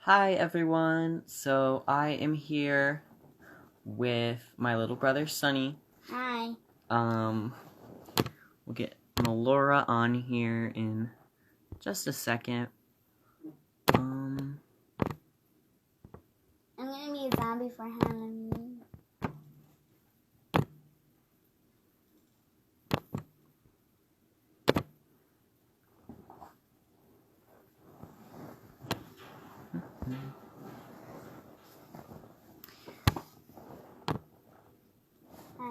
Hi everyone. So I am here with my little brother Sunny. Hi. Um we'll get Melora on here in just a second. Um I'm gonna be a zombie for Halloween. Hi.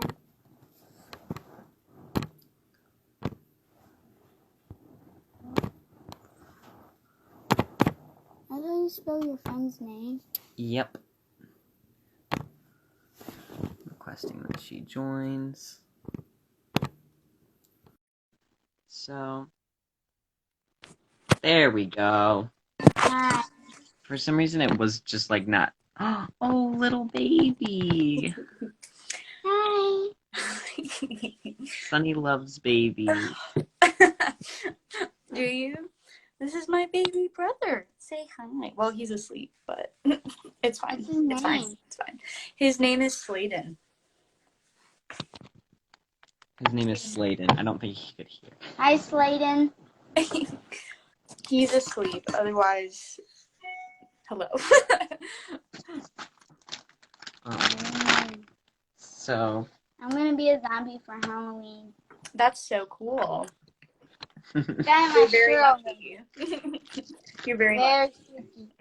How do you spell your friend's name? yep. Requesting that she joins. So there we go. Hi. For some reason it was just like not oh little baby. Hi. Sunny loves babies. Do you? This is my baby brother. Say hi. Well, he's asleep, but it's fine. What's his It's fine. name? It's fine. His name is Sladen. His name is Sladen. I don't think he could hear. Hi, Sladen. He's asleep. Otherwise, hello. So I'm gonna be a zombie for Halloween. That's so cool. Got my You're very shirt lucky. You're very Very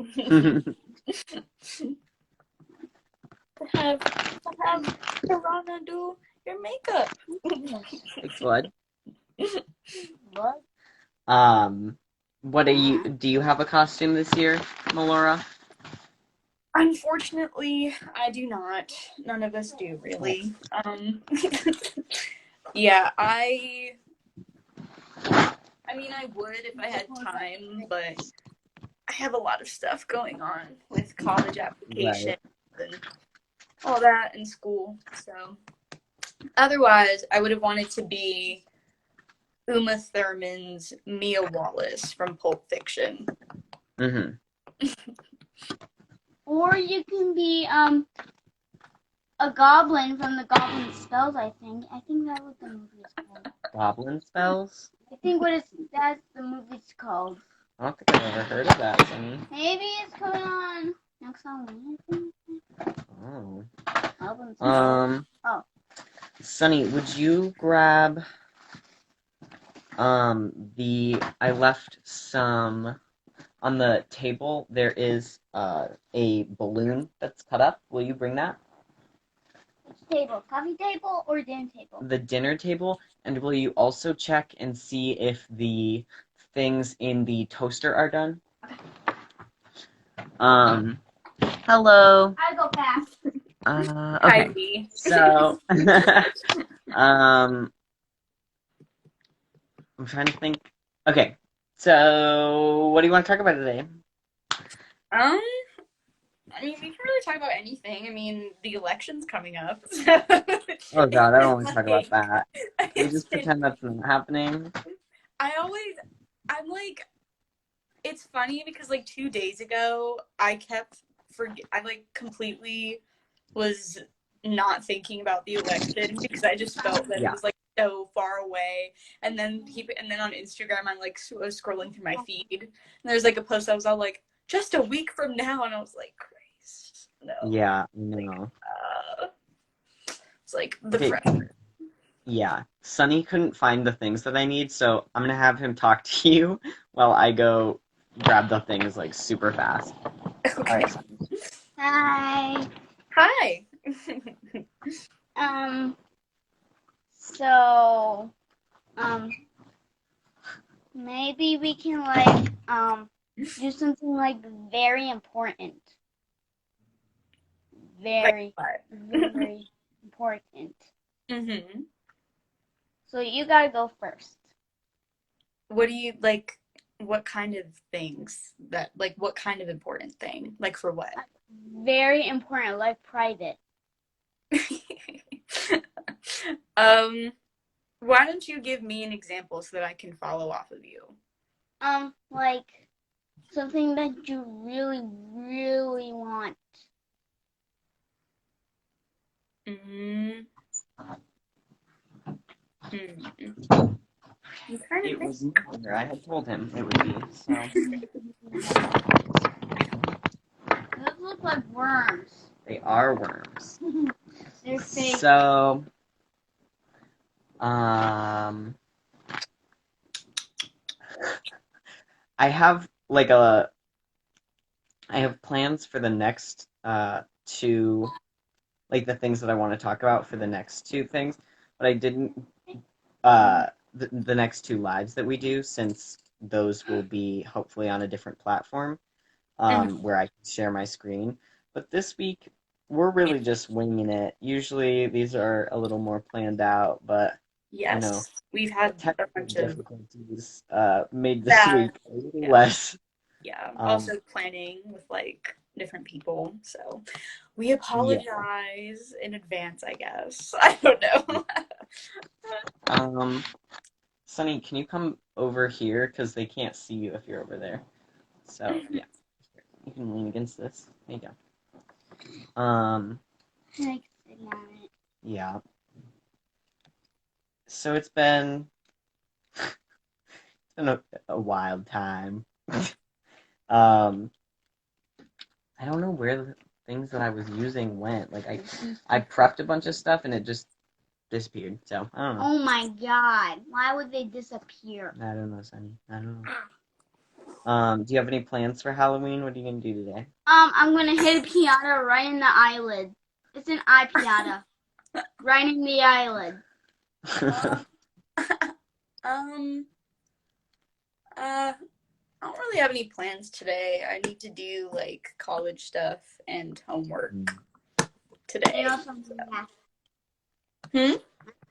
lucky. have Piranha do your makeup. Thanks, bud. What? What do you have a costume this year, Melora? Unfortunately, I do not. None of us do, really. Yeah, I mean, I would if I had time, but I have a lot of stuff going on with college applications and all that in school. So, otherwise, I would have wanted to be Uma Thurman's Mia Wallace from Pulp Fiction. Mm-hmm. Or you can be a goblin from the Goblin Spells. I think that's what the movie is called. Goblin spells? I think that's the movie's called. I don't think I've ever heard of that, Sunny. Maybe it's coming on next Halloween, I think. Oh. Goblin Spells. Oh. Sunny, would you grab I left some on the table. There is a balloon that's cut up. Will you bring that? Which table? Coffee table or dinner table? The dinner table, and will you also check and see if the things in the toaster are done? Hello. I go fast. Okay. Heidi. So, I'm trying to think. Okay. So, what do you want to talk about today? I mean, we can really talk about anything. I mean, the election's coming up. Oh God, I don't want to talk about that. We just been, pretend that's not happening. I'm like, it's funny because like 2 days ago, I like completely was not thinking about the election because I just felt that it was like so far away. And then on Instagram, I'm like was scrolling through my feed, and there's like a post that was all like, just a week from now, and I was like, Christ, no. Yeah, no. It's like the Okay. pressure. Yeah, Sunny couldn't find the things that I need, so I'm gonna have him talk to you while I go grab the things like super fast. Okay. All right, Sunny. Hi. Hi. So, maybe we can like do something like very important. Very, very important. Mm-hmm. So you gotta go first. What do you like? What kind of things that like? What kind of important thing? Like for what? Very important, like private. Why don't you give me an example so that I can follow off of you? Like Something that you really, really want. Mm, hmm. I'm trying to It think. was neither. I had told him it would be, so Those look like worms. they are worms. They're fake. So, um, I have like I have plans for the next two, like the things that I want to talk about for the next two things, but I didn't the next two lives that we do, since those will be hopefully on a different platform Mhm. where I can share my screen. But this week we're really just winging it. Usually these are a little more planned out, but you know, Yes, we've had a technical bunch of difficulties made this that. week a little Yeah, less. yeah. Um, Also planning with like different people. So we yeah. apologize in advance, I guess. I don't know. Um, Sunny, can you come over here? Because they can't see you if you're over there. So, yeah, you can lean against this. There you go. Like sitting on it. Yeah. So it's been a wild time. Um, I don't know where the things that I was using went. Like I prepped a bunch of stuff and it just disappeared. So I don't know. Oh my god. Why would they disappear? I don't know, Sunny. I don't know. Do you have any plans for Halloween? What are you gonna do today? I'm gonna hit a piata right in the eyelid. It's an eye piata. Right in the eyelid. Um, um, I don't really have any plans today. I need to do like college stuff and homework They today. also have math. Hmm?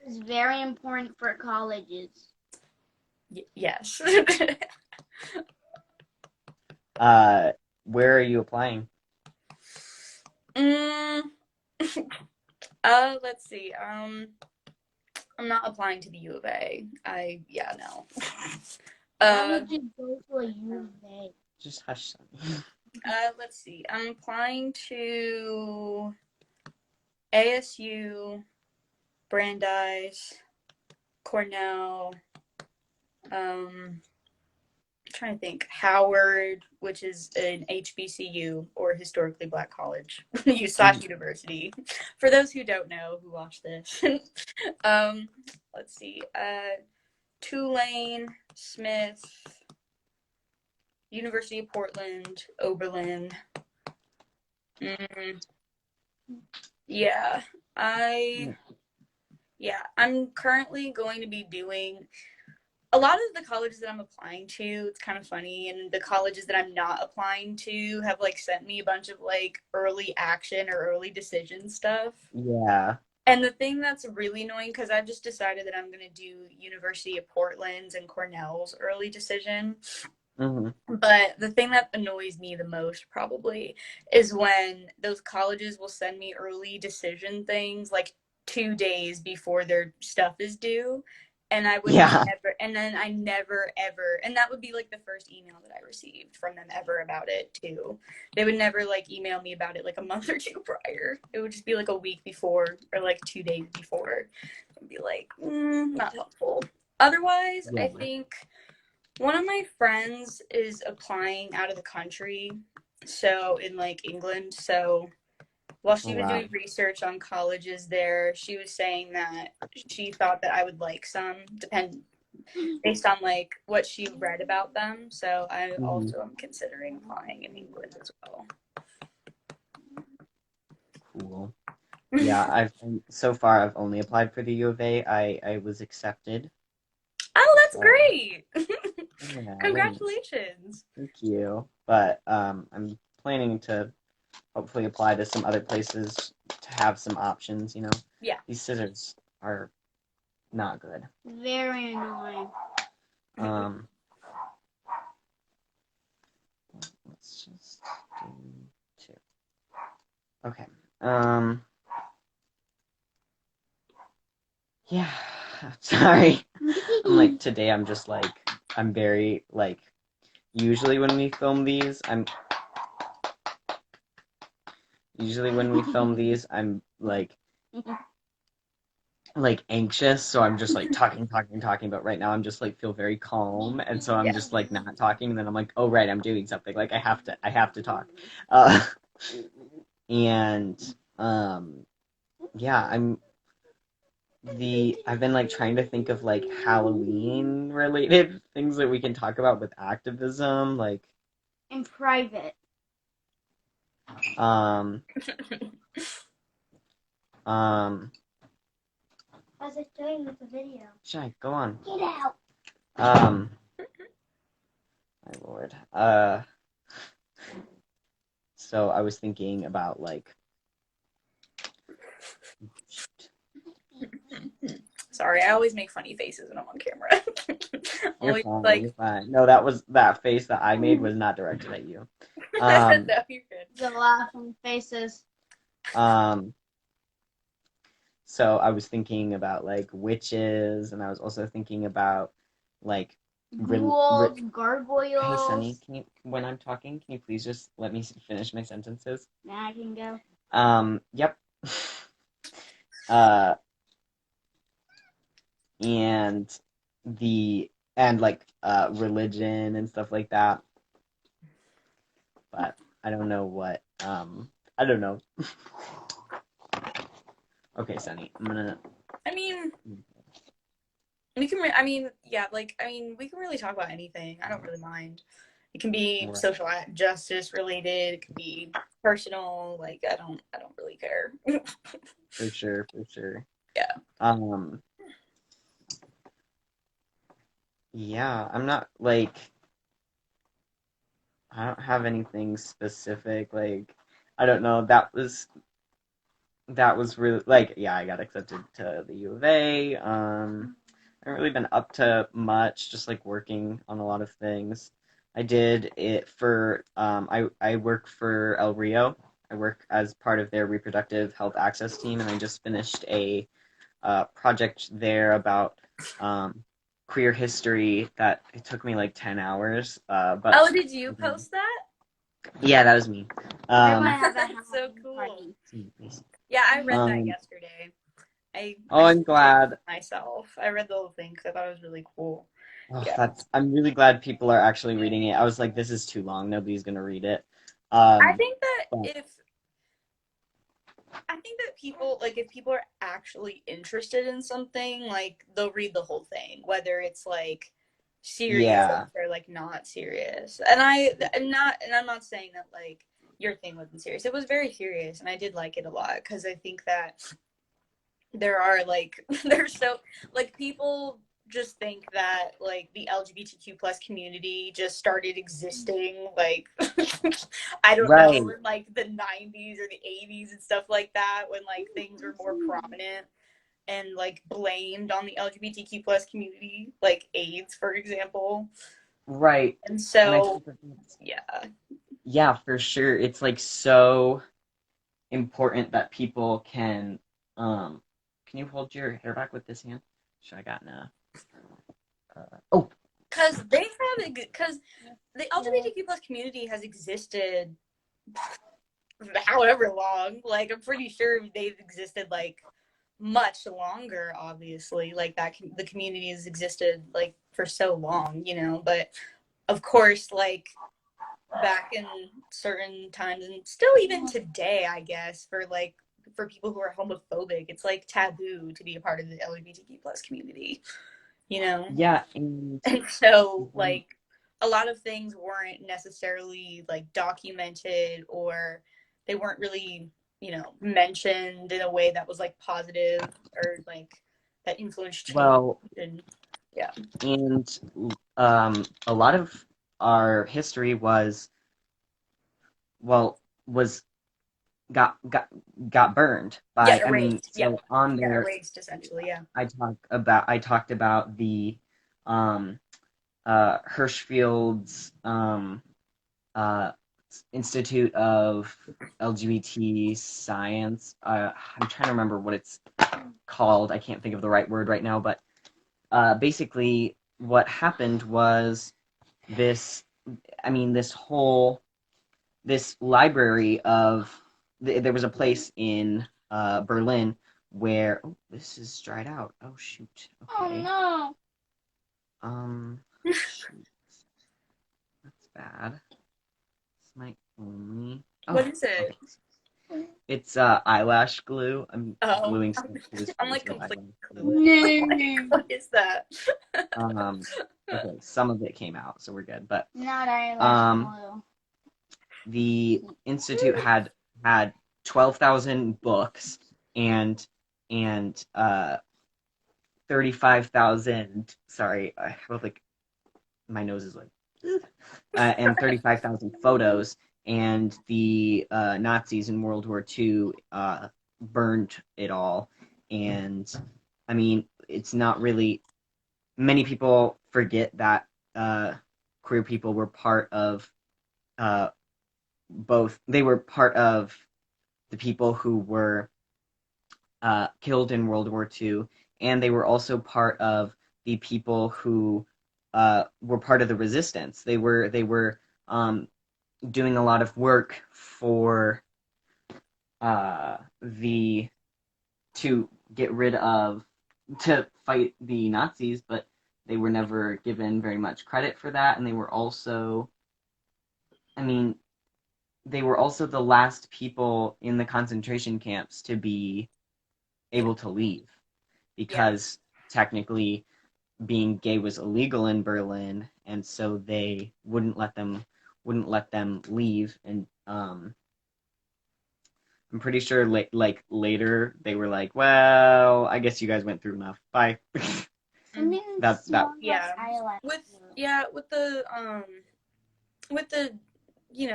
It's very important for colleges. Yes. Where are you applying? mm, let's see. I'm not applying to the U of A. Yeah, no. Why Uh, would you go to a U of A? Just hush, Sunny. let's see. I'm applying to ASU, Brandeis, Cornell, trying to think, Howard, which is an HBCU or historically black college, slash university. For those who don't know who watch this, um, let's see, Tulane, Smith, University of Portland, Oberlin. Mm, yeah, I I'm currently going to be doing a lot of the colleges that I'm applying to. It's kind of funny, and the colleges that I'm not applying to have like sent me a bunch of like early action or early decision stuff. Yeah. And the thing that's really annoying, because I've just decided that I'm going to do University of Portland's and Cornell's early decision. Mm-hmm. But the thing that annoys me the most probably is when those colleges will send me early decision things like 2 days before their stuff is due. And I would Yeah. never, and then I never ever, and that would be like the first email that I received from them ever about it too. They would never like email me about it like a month or two prior. It would just be like a week before or like 2 days before. I'd be like, not helpful. Otherwise, Yeah. I think one of my friends is applying out of the country, so in like England. So while Oh she was wow. doing research on colleges there, she was saying that she thought that I would like some, based on like what she read about them. So I Mm-hmm. also am considering applying in England as well. Cool. Yeah, so far I've only applied for the U of A. I was accepted. Oh, that's So great! yeah, thanks. Congratulations. Thank you. But I'm planning to hopefully apply to some other places to have some options, you know. Yeah. These scissors are not good. Very annoying. Um let's just do two. Okay. Yeah. Sorry. I'm like today I'm just like I'm very like usually when we film these, I'm usually when we film these, I'm like anxious, so I'm just like talking, but right now I'm just like feel very calm, and so I'm Yeah. just like not talking, and then I'm like, oh right, I'm doing something, like I have to talk. And yeah, I've been like trying to think of like Halloween related things that we can talk about with activism, like In private. um um How's it doing with the video? Shy, go on. Get out. Um my lord. So I was thinking about like Sorry, I always make funny faces when I'm on camera. you're Always fine, like, you're fine. No, that face that I made was not directed at you. no, Um you're good. The laughing faces. um so I was thinking about like witches, and I was also thinking about like Ghouls, Hey, Sunny, gargoyles. can you, when I'm talking, can you please just let me finish my sentences? Now I can go. Yep. Uh, and like religion and stuff like that. But I don't know what I don't know. Okay, Sunny, I'm gonna. I mean, yeah, like, we can really talk about anything. I don't really mind. It can be Right. social justice related. It can be personal. Like, I don't really care. For sure, for sure. Yeah. Um, yeah, I'm not like I don't have anything specific. Like I don't know. That was really like yeah, I got accepted to the U of A. I haven't really been up to much, just like working on a lot of things. I did it for I work for El Rio. I work as part of their reproductive health access team, and I just finished a project there about queer history that it took me like 10 hours. But Oh, did you post that? yeah, that was me. I want to Um, have a That's so Halloween cool. party. Yeah, I read that um, yesterday. oh, I I'm glad. myself. I read the whole thing because I thought it was really cool. Oh, Yeah. I'm really glad people are actually reading it. I was like, this is too long. Nobody's gonna read it. I Um, think that but if I think that people like if people are actually interested in something, like they'll read the whole thing, whether it's like serious yeah, or like not serious. And I'm not saying that like your thing wasn't serious. It was very serious, and I did like it a lot because I think that there are like there's so like people just think that like the LGBTQ plus community just started existing like I don't right, know in like the 90s or the 80s and stuff like that when like things were more prominent and like blamed on the LGBTQ plus community like AIDS for example. right. And And I so think that yeah. yeah, for sure. It's like so important that people can you hold your hair back with this hand? Should I got oh, Because the LGBTQ plus community has existed however long. Like I'm pretty sure they've existed like much longer. Obviously, like the community has existed like for so long, you know. But of course, like back in certain times, and still even today, I guess for people who are homophobic, it's like taboo to be a part of the LGBTQ plus community, you know. yeah, and And so um, like a lot of things weren't necessarily like documented or they weren't really, you know, mentioned in a way that was like positive or like that influenced change well, and yeah. and a lot of our history well was got got got burned Yeah, by I mean erased. Yeah. so on Yeah, there erased essentially, yeah. I talked about the um Hirschfield's uh Institute of LGBT Science. I'm trying to remember what it's called. I can't think of the right word right now, but basically what happened was this. I mean, this library of there was a place in Berlin where this is dried out. Oh shoot. Oh Okay. no. Shoot. That's bad. This might only. What Oh, is it? okay. It's eyelash glue. I'm Oh, gluing stuff to this I'm like original completely eyelash glue. clueless. No. What is that? Okay, some of it came out, so we're good. But Not eyelash um, glue. the institute had 12,000 books and and 35,000. Sorry, I have like my nose is like and 35,000 photos. And the Nazis in World War II burned it all. And I mean, it's not really. Many people forget that queer people were part of uh, both. They were part of the people who were killed in World War II, and they were also part of the people who were part of the resistance. They were doing a lot of work for the to get rid of to fight the Nazis, but they were never given very much credit for that, and they were also, I mean, they were also the last people in the concentration camps to be able to leave Yeah. because technically being gay was illegal in Berlin, and so they wouldn't let them leave. And I'm pretty sure like later they were like, well, I guess you guys went through enough. Bye. Something that smells like Yeah. eyelash With glue. yeah, with the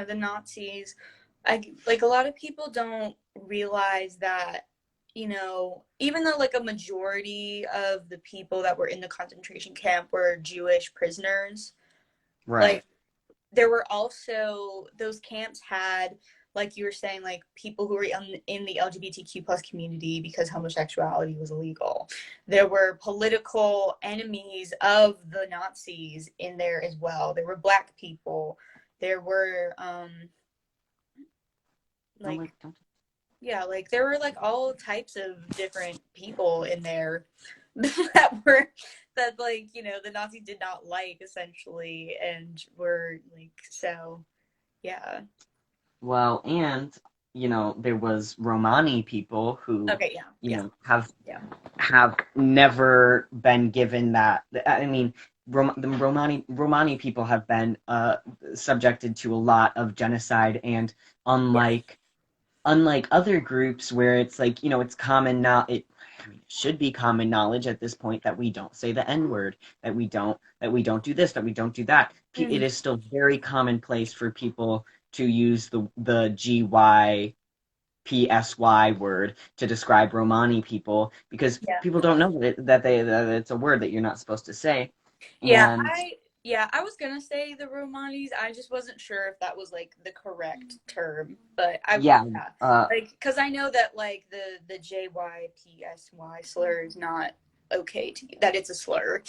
the Nazis, I like a lot of people don't realize that even though like a majority of the people that were in the concentration camp were Jewish prisoners, Right. like there were also those camps had, like you were saying, like people who were in the LGBTQ plus community because homosexuality was illegal. There were political enemies of the Nazis in there as well. There were black people. There were No, like, like don't. yeah, like there were like all types of different people in there that were that like the Nazis did not like essentially and were like so yeah. Well, and there was Romani people who Okay, yeah, you yeah, know have yeah, have never been given that. I mean, the Romani people have been subjected to a lot of genocide, and yeah. unlike other groups where it's like it's common now. I mean, it should be common knowledge at this point that we don't say the N word, that we don't do this, that we don't do that. It Mm, is still very commonplace for people to use the GYPSY word to describe Romani people because yeah. people don't know that it's a word that you're not supposed to say. Yeah, And I was gonna say the Romanis. I just wasn't sure if that was like the correct term, but yeah, yeah, uh, like because I know that like the JYPSY slur is not okay to that it's a slur,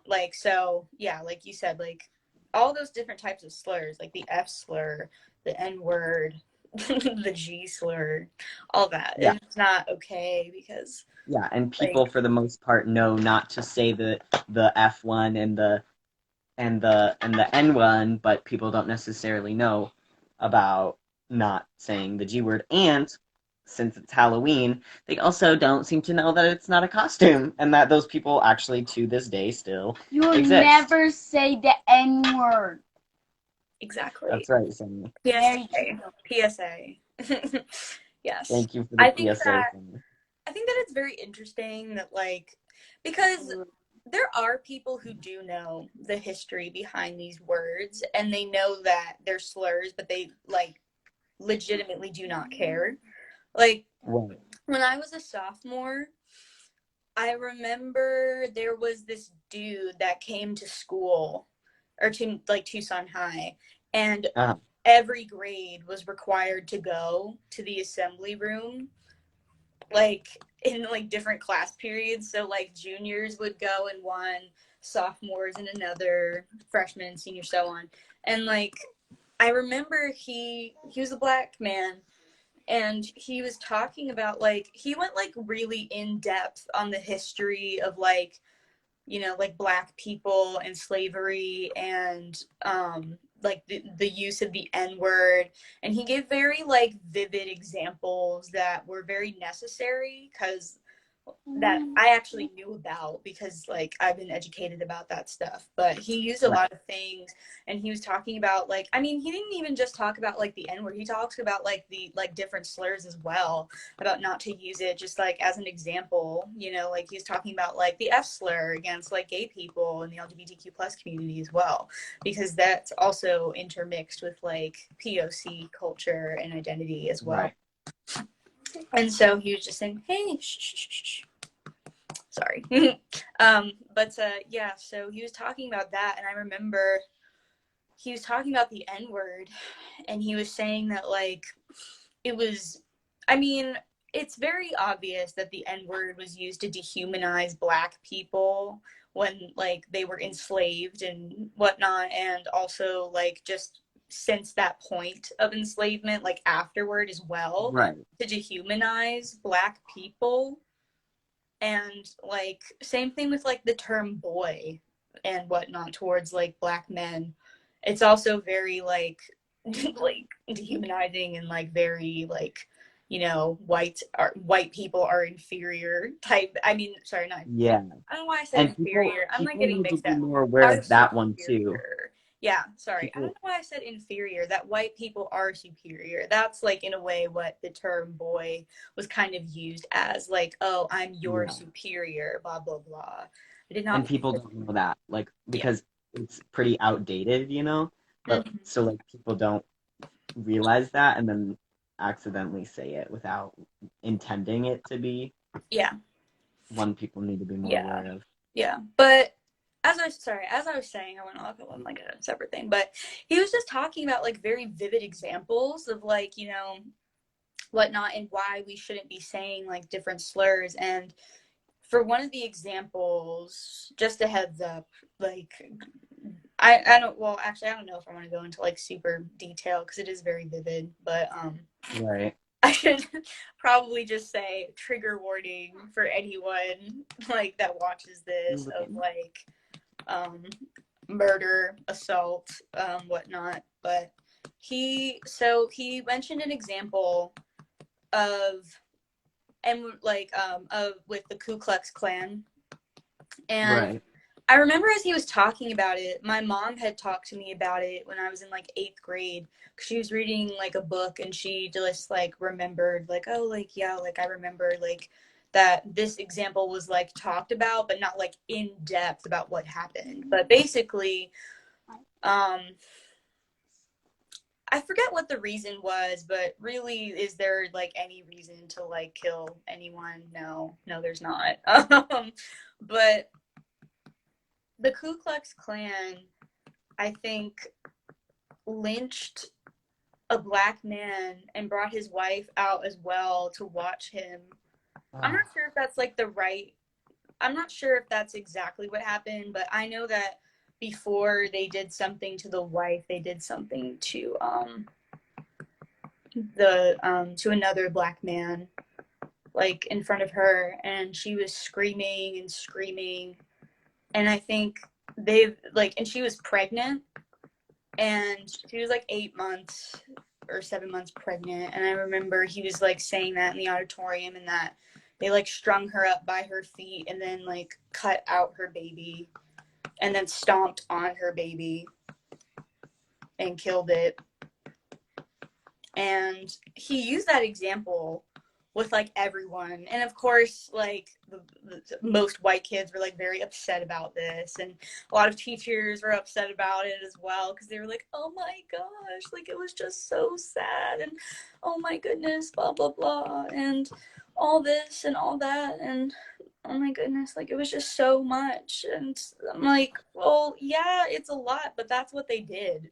like so yeah, like you said, like all those different types of slurs, like the F slur, the N word, the G slur, all that yeah, is not okay because yeah, and like people for the most part know not to say the F1 and the N1, but people don't necessarily know about not saying the G word. And since it's Halloween, they also don't seem to know that it's not a costume, and that those people actually to this day still You will exist. never say the N word. exactly. That's right, Sammy. Very PSA. true. PSA. Yes. Thank you for the I think PSA, that Sammy. I think that it's very interesting that like because there are people who do know the history behind these words and they know that they're slurs, but they like legitimately do not care. Like Right. when I was a sophomore, I remember there was this dude that came to school or to like Tucson High, and Uh, every grade was required to go to the assembly room like in like different class periods. So like juniors would go in one, sophomores in another, freshmen, senior, so on. And like I remember he was a black man, and he was talking about like he went like really in depth on the history of like like black people and slavery and like the use of the n-word, and he gave very like vivid examples that were very necessary because that I actually knew about because like I've been educated about that stuff. But he used a Right. lot of things, and he was talking about like I mean he didn't even just talk about like the N-word. He talks about like the like different slurs as well, about not to use it just like as an example, like he was talking about like the F slur against like gay people and the LGBTQ plus community as well, because that's also intermixed with like POC culture and identity as well. Right. And so he was just saying, hey, shh, shh, shh, shh. Sorry. But yeah, so he was talking about that, and I remember he was talking about the N word, and he was saying that, like, it was, I mean, it's very obvious that the N word was used to dehumanize black people when, like, they were enslaved and whatnot, and also, like, just since that point of enslavement, like, afterward as well, Right. to dehumanize black people. And like same thing with like the term boy and whatnot towards like black men. It's also very like like dehumanizing and like very like white people are inferior type. I mean, sorry, not Yeah. I don't know why I said And people inferior. I'm like people getting need to mixed be up. more aware Are of that one too. superior. Yeah, sorry. I don't People, know why I said inferior. That white people are superior. That's like in a way what the term boy was kind of used as, like, oh, I'm your yeah. superior, blah blah blah. I did And not. people don't know that, like, Yeah. because it's pretty outdated, But Mhm. so like people don't realize that and then accidentally say it without intending it to be Yeah. one people need to be more Yeah. aware of. Yeah. But as I was saying, I went off on like a separate thing, but he was just talking about like very vivid examples of like, whatnot and why we shouldn't be saying like different slurs. And for one of the examples, just a heads up, like I don't well actually I don't know if I want to go into like super detail because it is very vivid, but Right. I should probably just say trigger warning for anyone like that watches this of like um murder, assault, whatnot. But he mentioned an example of and like of with the Ku Klux Klan. And Right. I remember as he was talking about it, my mom had talked to me about it when I was in like 8th grade. She was reading like a book and she just like remembered like, oh, like yeah, like I remember like that this example was like talked about but not like in depth about what happened. But basically um I forget what the reason was, but really, is there like any reason to like kill anyone? No, no, there's not. But the Ku Klux Klan, I think, lynched a black man and brought his wife out as well to watch him. I'm not sure if that's like the right. I'm not sure if that's exactly what happened, but I know that before they did something to the wife, they did something to another black man, like in front of her, and she was screaming and screaming. And I think they've like, and she was pregnant, and she was like 8 months or 7 months pregnant. And I remember he was like saying that in the auditorium, and that they like strung her up by her feet and then like cut out her baby and then stomped on her baby and killed it. And he used that example with like everyone, and of course like the most white kids were like very upset about this, and a lot of teachers were upset about it as well because they were like, oh my gosh, like it was just so sad, and oh my goodness, blah blah blah, and all this and all that, and oh my goodness, like it was just so much. And I'm like, well, yeah, it's a lot, but that's what they did.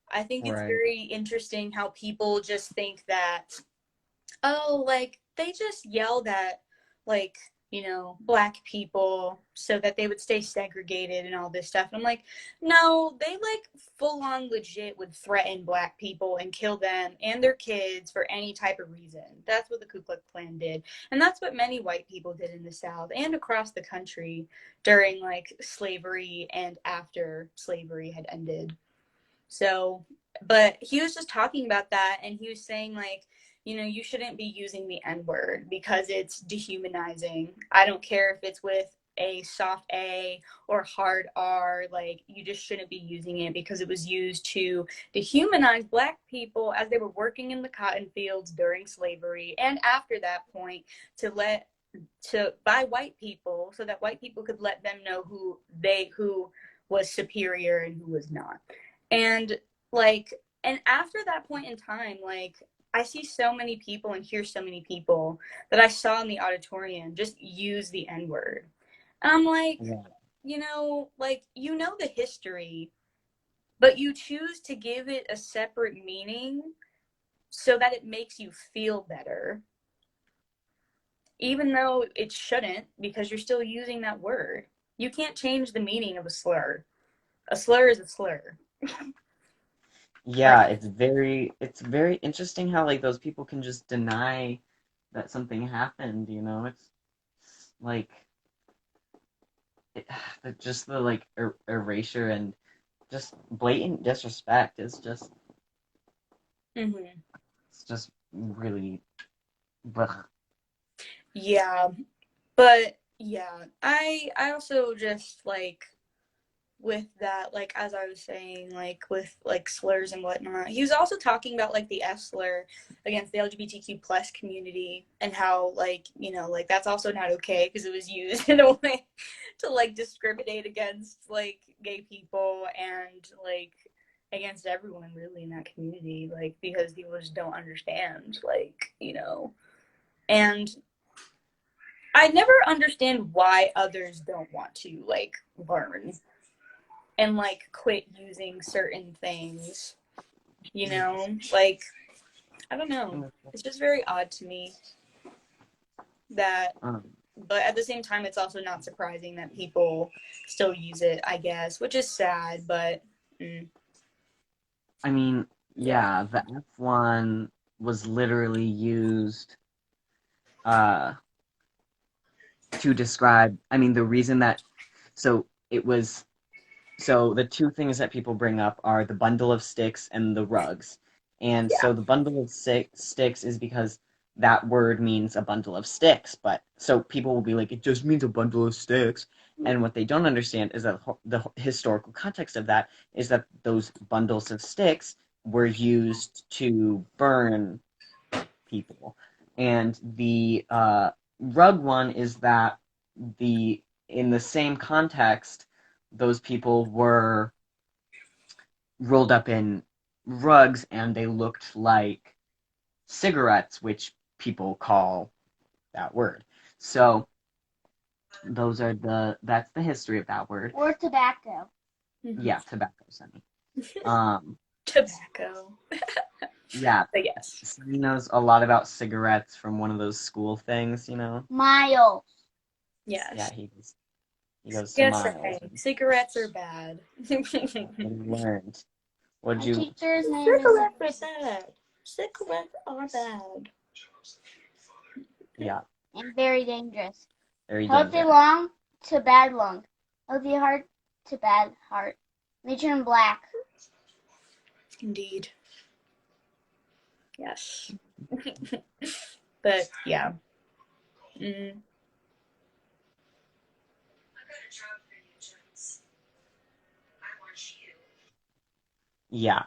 I think it's Right. very interesting how people just think that, oh, like they just yelled at like black people so that they would stay segregated and all this stuff. And I'm like, no, they like full on legit would threaten black people and kill them and their kids for any type of reason. That's what the Ku Klux Klan did. And that's what many white people did in the South and across the country during like slavery and after slavery had ended. So, but he was just talking about that and he was saying, like, you shouldn't be using the N word because it's dehumanizing. I don't care if it's with a soft A or hard R, like, you just shouldn't be using it because it was used to dehumanize black people as they were working in the cotton fields during slavery and after that point by white people so that white people could let them know who was superior and who was not. And like, and after that point in time, like, I see so many people and hear so many people that I saw in the auditorium just use the N word. And I'm like, Yeah. like, the history, but you choose to give it a separate meaning so that it makes you feel better, even though it shouldn't, because you're still using that word. You can't change the meaning of a slur. A slur is a slur. Yeah, it's very interesting how like those people can just deny that something happened, you know? It's like it, just the like erasure and just blatant disrespect is just Mm-hmm. it's just really ugh. Yeah, but yeah, I also just like with that, like as I was saying, like with like slurs and whatnot. He was also talking about like the F slur against the LGBTQ plus community and how like like that's also not okay because it was used in a way to like discriminate against like gay people and like against everyone really in that community, like because people just don't understand, like and I never understand why others don't want to like learn and like quit using certain things, like I don't know. It's just very odd to me that, Um, but at the same time, it's also not surprising that people still use it, I guess, which is sad, but I mean, yeah. yeah, the F1 was literally used uh to describe, I mean, the reason that so it was so the two things that people bring up are the bundle of sticks and the rugs. And Yeah. so the bundle of sticks is because that word means a bundle of sticks. But so people will be like, it just means a bundle of sticks. And what they don't understand is that the historical context of that is that those bundles of sticks were used to burn people. And the rug one is that the in the same context, those people were rolled up in rugs and they looked like cigarettes, which people call that word. So that's the history of that word. Or tobacco. Mm-hmm. Yeah, tobacco, Sunny. Um, Tobacco. yeah, But yes. Sunny knows a lot about cigarettes from one of those school things, Miles. Yeah, Yes. he goes to Yes, Miles okay. Cigarettes are bad. and he learned. What'd My you? teacher's name Cigarettes is are bad. Cigarettes are bad. Yeah, and very dangerous. very Healthy dangerous. lung to bad lung. Healthy heart to bad heart. They turn black. Indeed. Yes. But yeah. Mm. Yeah,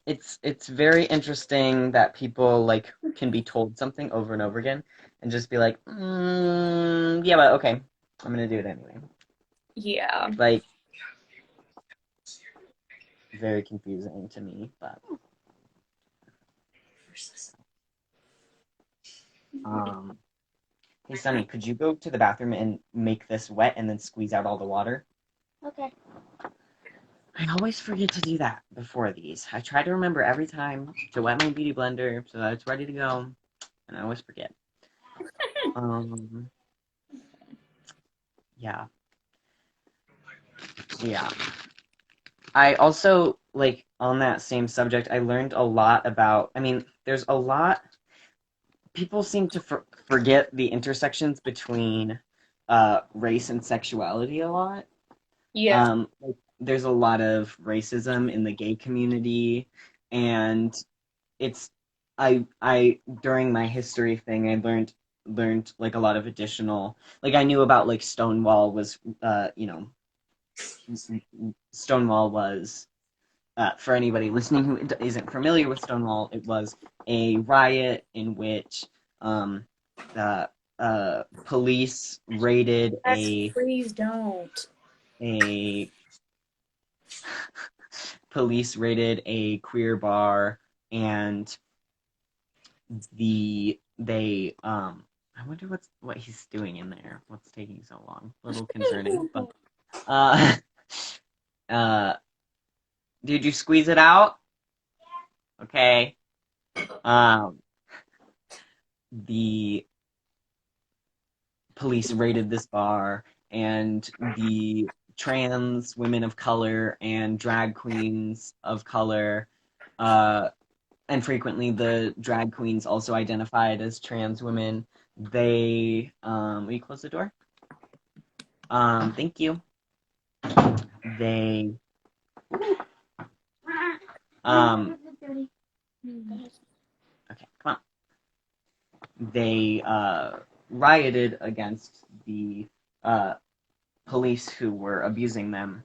it's very interesting that people like can be told something over and over again and just be like, yeah, but okay, I'm gonna do it anyway. Yeah. Like very confusing to me, but um, hey Sunny, could you go to the bathroom and make this wet and then squeeze out all the water? Okay. I always forget to do that before these. I try to remember every time to wet my beauty blender so that it's ready to go, and I always forget. Um, yeah, yeah. I also like on that same subject. I learned a lot about. I mean, there's a lot. People seem to forget the intersections between race and sexuality a lot. Yeah. Like, there's a lot of racism in the gay community, and it's I during my history thing I learned like a lot of additional, like I knew about like Stonewall was Stonewall was for anybody listening who isn't familiar with Stonewall, it was a riot in which um, the police raided That's please don't. a a queer bar, and I wonder what he's doing in there. What's taking so long? A little concerning, but uh uh did you squeeze it out? Okay. Um the police raided this bar, and the trans women of color and drag queens of color, uh and frequently the drag queens also identified as trans women. They will you close the door? Thank you. They um okay, come on. They rioted against the uh police who were abusing them,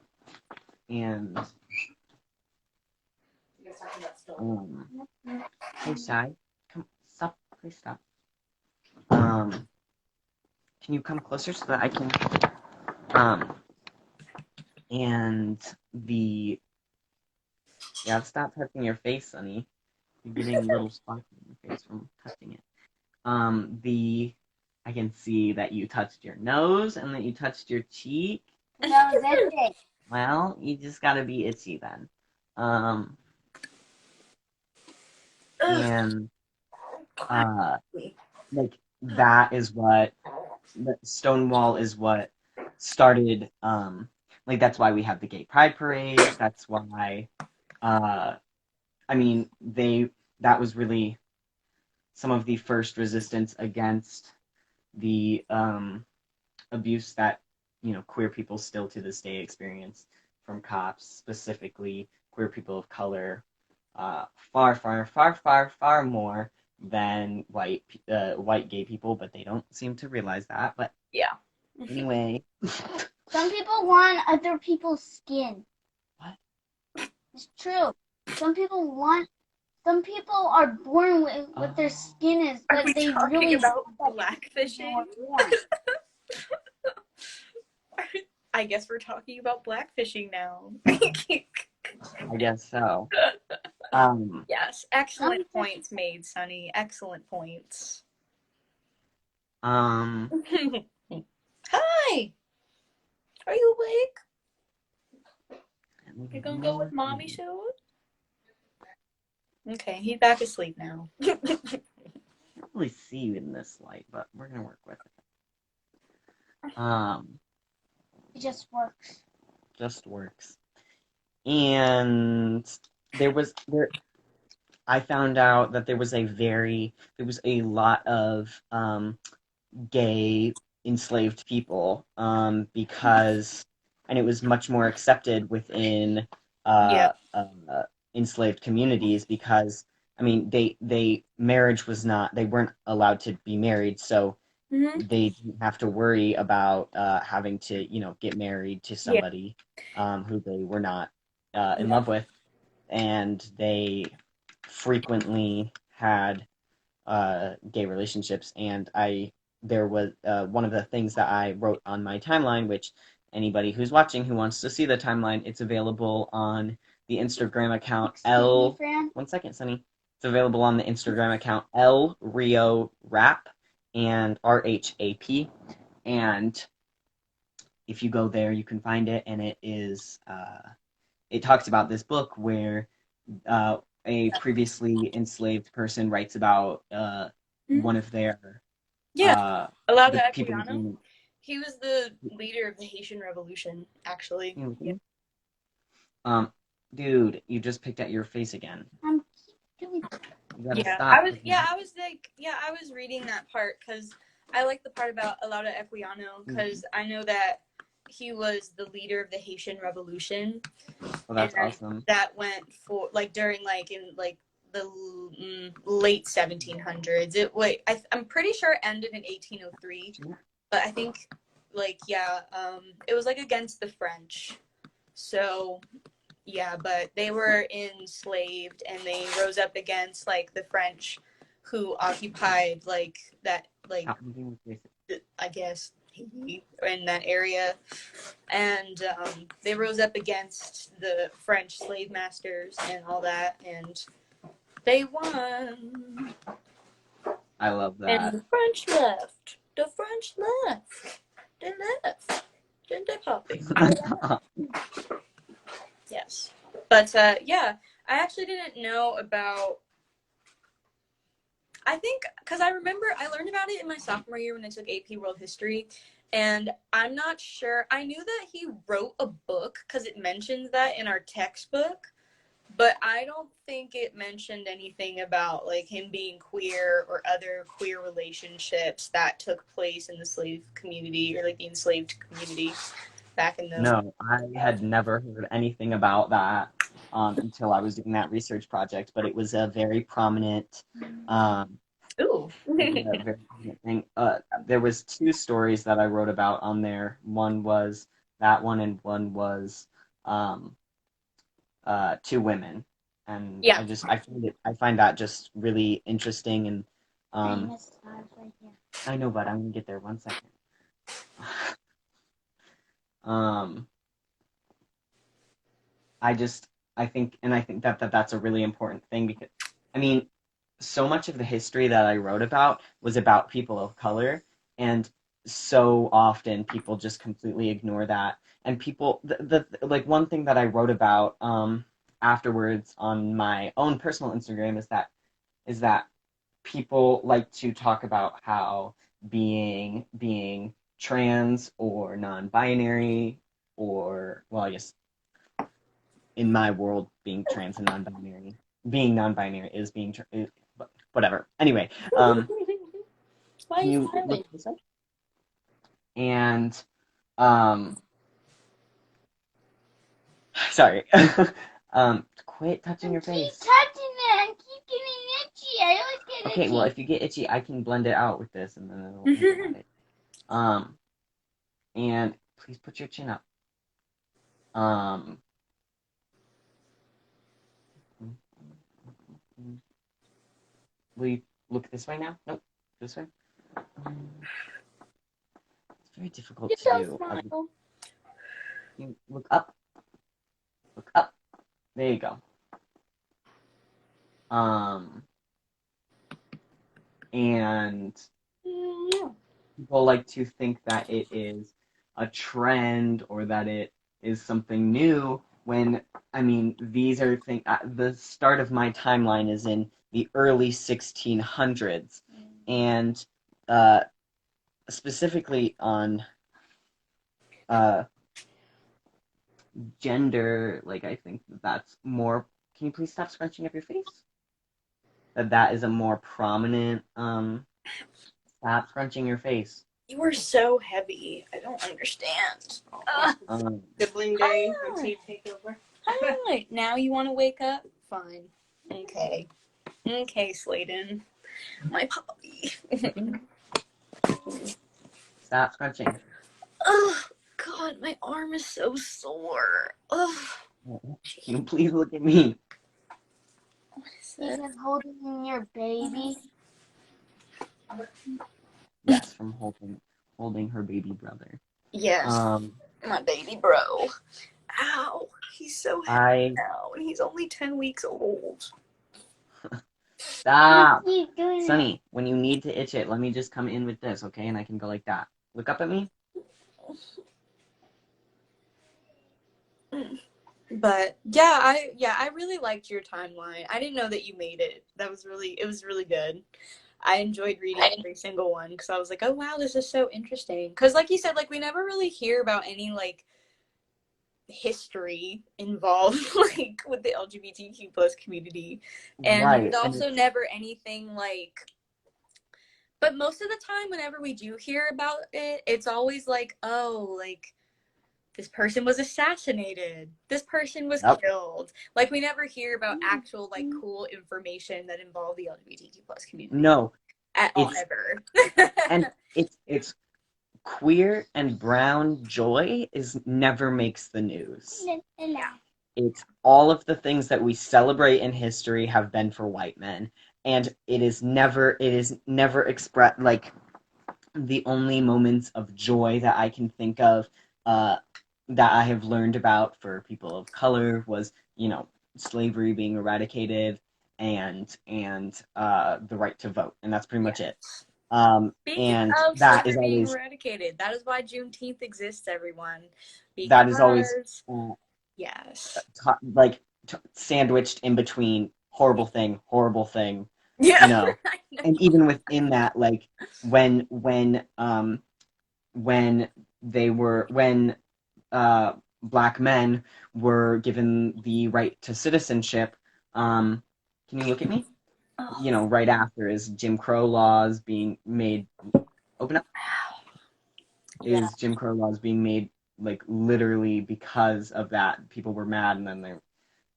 and um hey Shy, come stop, please stop. Um can you come closer so that I can um and the yeah, stop touching your face, Sonny. You're getting little spots on your face from touching it. The I can see that you touched your nose and that you touched your cheek. That was it. Well, you just gotta be itchy then. Um, Ugh. and uh, like that is what the Stonewall is what started. Like that's why we have the Gay Pride Parade. That's why. Uh, I mean, that was really some of the first resistance against the abuse that queer people still to this day experience from cops, specifically queer people of color, far, far, far, far, far more than white gay people, but they don't seem to realize that. But Yeah. anyway, Some people want other people's skin. what? It's true. Some people want. Some people are born with what their skin is, Are but we they talking really about want that because they blackfishing? were born. I guess we're talking about blackfishing now. I guess so. Um, Yes, excellent points made, Sunny. Excellent points. um, Hi, are you awake? I You don't gonna go know. with mommy soon? Okay, he's back asleep now. I can't really see you in this light, but we're gonna work with it. It just works. Just works. And there I found out that there was a lot of gay enslaved people, because and it was much more accepted within Yeah. enslaved communities, because I mean they marriage was not, they weren't allowed to be married, so Mm-hmm. they didn't have to worry about having to get married to Yeah. somebody who they were not in Yeah. love with, and they frequently had gay relationships. And there was one of the things that I wrote on my timeline, which anybody who's watching who wants to see the timeline, it's available on the Instagram account L. One second, Sunny. It's available on the Instagram account L Rio Rap and RHAP. And if you go there, you can find it, and it talks about this book where a previously enslaved person writes about Mm-hmm. one of their Yeah. Allow the the people who Equiano? came. He was the leader of the Haitian Revolution, actually. Yeah. Dude, you just picked at your face again. I'm keep doing. You gotta Yeah, stop. I was reading that part because I like the part about Alauda Equiano because I know that he was the leader of the Haitian Revolution, Well, and that's awesome. that went for like during like in like the late 1700s. I'm pretty sure it ended in 1803, but I think like it was like against the French. So yeah, but they were enslaved and they rose up against like the French who occupied like that like I guess in that area, and they rose up against the French slave masters and all that, and they won. I love And that. the French left. The French left. They left. Didn't they, Poppy? Yes. But yeah, I actually didn't know about. I think because I remember I learned about it in my sophomore year when I took AP World History, and I'm not sure. I knew that he wrote a book because it mentions that in our textbook, but I don't think it mentioned anything about like him being queer or other queer relationships that took place in the slave community or like the enslaved community back in those. No, I had never heard anything about that until I was doing that research project, but it was a very prominent Ooh. it was a very prominent thing. There was two stories that I wrote about on there. One was that one, and one was um, two women, and Yeah. I find that just really interesting, and I um, missed stars right here. I know, but I'm gonna get there 1 second. um, I just I think that that's a really important thing because I mean, so much of the history that I wrote about was about people of color, and so often people just completely ignore that. And people, the like one thing that I wrote about afterwards on my own personal Instagram is that people like to talk about how being trans or non-binary or well, I guess in my world, being trans and non-binary, being non-binary is whatever. Anyway, Why are can you you smiling? look this up? And um, sorry, quit touching I'm your keep face. touching it. I keep getting itchy. I always get Okay, itchy. well, if you get itchy, I can blend it out with this, and then it'll make it not itchy. Um, and please put your chin up. Um, will you look this way now? Nope, this way. It's very difficult You to don't do. smile. You look up, look up. There you go. Um, and No. people like to think that it is a trend or that it is something new when I mean these are things the start of my timeline is in the early 1600s and uh, specifically on uh, gender like I think that's more can you please stop scrunching up your face that is a more prominent stop scrunching your face. You are so heavy. I don't understand. um Sibling day on Takeover. Hi. Now you want to wake up? Fine. Okay. Okay, Sladen. My puppy. Stop scrunching. Oh, God, my arm is so sore. Oh, Can you please look at me? what is this? Because holding in your baby. Yes, from holding her baby brother. Yes, Um, my baby bro. Ow, he's so heavy I now, and he's only 10 weeks old. stop, Keep doing it. Sonny. When you need to itch it, let me just come in with this, okay? And I can go like that. Look up at me. But I really liked your timeline. I didn't know that you made it. It was really good. I enjoyed reading every single one because I was like, oh wow, this is so interesting. Because like you said, like we never really hear about any like history involved like with the LGBTQ plus community, and there's Right. And also never anything like. But most of the time, whenever we do hear about it, it's always like, oh, like this person was assassinated, this person was yep. killed. Like we never hear about actual like cool information that involve the LGBTQ plus community No, at all it's ever. and it's queer and brown joy is never makes the news. Yeah. It's all of the things that we celebrate in history have been for white men, and it is never expressed like the only moments of joy that I can think of uh, that I have learned about for people of color was, slavery being eradicated and the right to vote, and that's pretty Yeah. much it. Speaking And of that is slavery being always eradicated, that is why Juneteenth exists, everyone. that is always Because yes. like sandwiched in between horrible thing, you Yeah. know. I know. And even within that, like when when black men were given the right to citizenship, can you look at me? Oh. Right after is Jim Crow laws being made. Open up. Yeah. Is Jim Crow laws being made like literally because of that? People were mad, and then